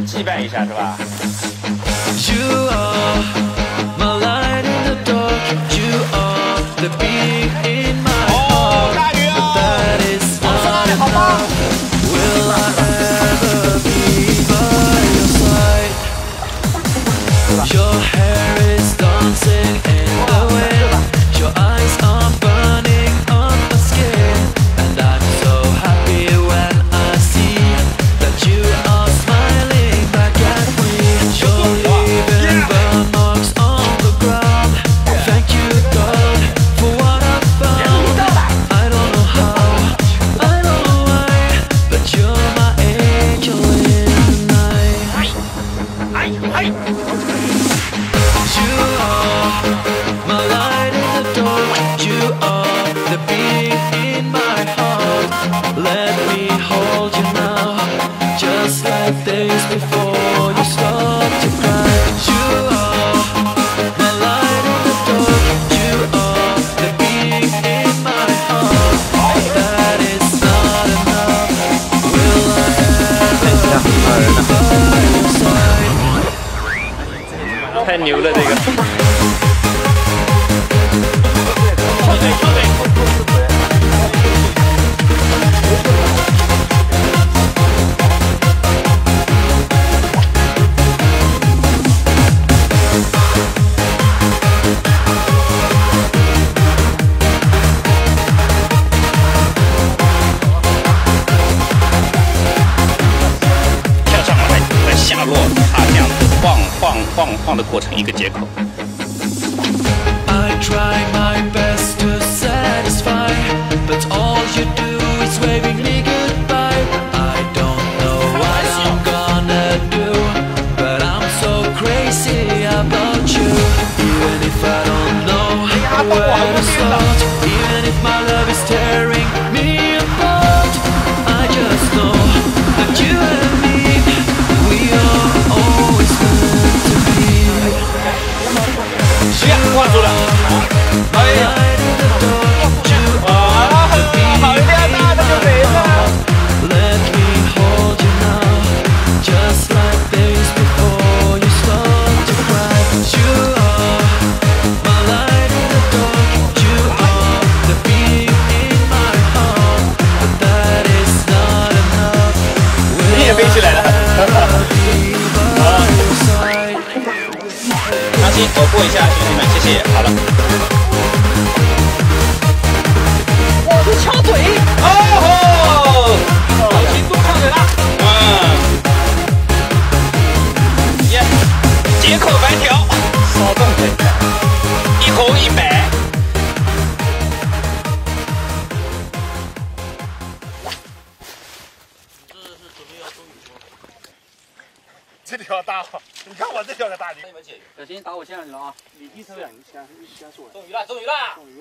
祭拜一下是吧？ You are my light in the dark. You are the beat in my heart. But that is not enough. Will I ever be by your side? Your hair is dancing in the wind. Your eyes are burning on my skin, and I'm so happy when I see that you are smiling back at me. You're leaving burn marks on the ground. Thank you, God, for what I found. I don't know how, I don't know why, but you're my angel in the night. You are my light in the dark. You are the beat in my heart. Let me hold you now, just like days before you start to cry. You are my light in the dark. You are the beat in my heart. That is not enough. Will I ever be by your side? 太牛了这个！跳上来再下落，它这样晃的过程一个接口。 I try my best to satisfy, but all you do is waving me goodbye. I don't know what I'm gonna do, but I'm so crazy about you. Even if I don't know where to start, even if my love is tearing me apart, I just know that you and me, we are always meant to be. 挂住了！哎呀！好一点，那就没了。 Let me hold you now, just like days before you start to cry. You are my light in the dark. You are the beat in my heart, but that is not enough. Will I ever be by your side? 拿心，我过一下，兄弟们，谢谢。好了。我的翘嘴！哦吼！好轻松翘嘴了。耶！接口白条，骚动嘴，一红一白。这条大好，你看我这条才大。小心打我线上去了啊！你一头两先说。中鱼了，中鱼了！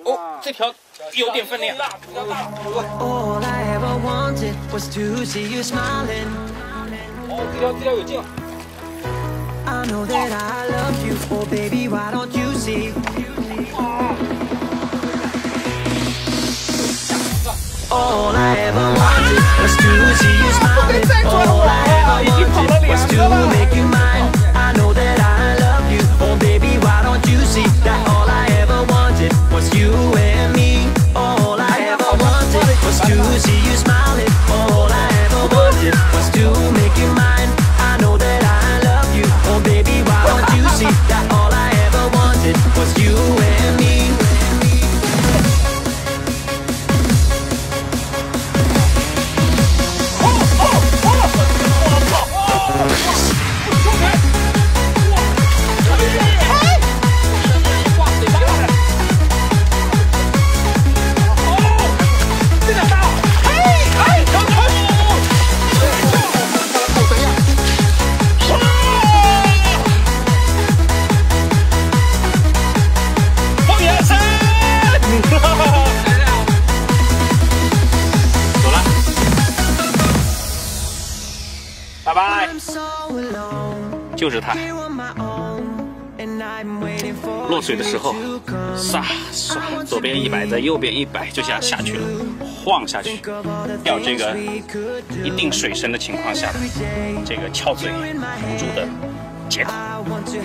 哦，这条有点分量。All I ever wanted was to see you smiling. 哦，这条有劲。I know that I love you, oh baby, why don't you see? All I ever wanted was to see you smiling. All I ever wanted was to make you mine. I know that I love you, oh baby, why don't you see that all I ever wanted was you and me. All I ever wanted was to see you smiling. All I ever wanted was to make you mine. I know that I love you, oh baby, why don't you see that all I ever wanted was you and me.拜拜，就是他。落水的时候，唰唰，左边100，在右边100，就这样下去了，晃下去，钓这个一定水深的情况下，这个翘嘴辅助的接口，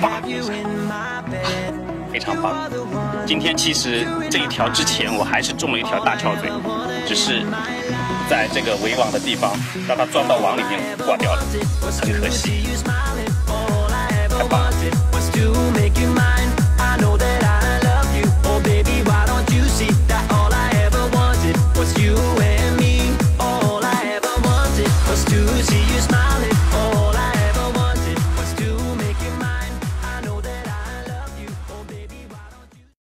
叭一下，非常棒。今天其实这一条之前我还是中了一条大翘嘴，只是在这个围网的地方让它钻到网里面挂掉了，很可惜。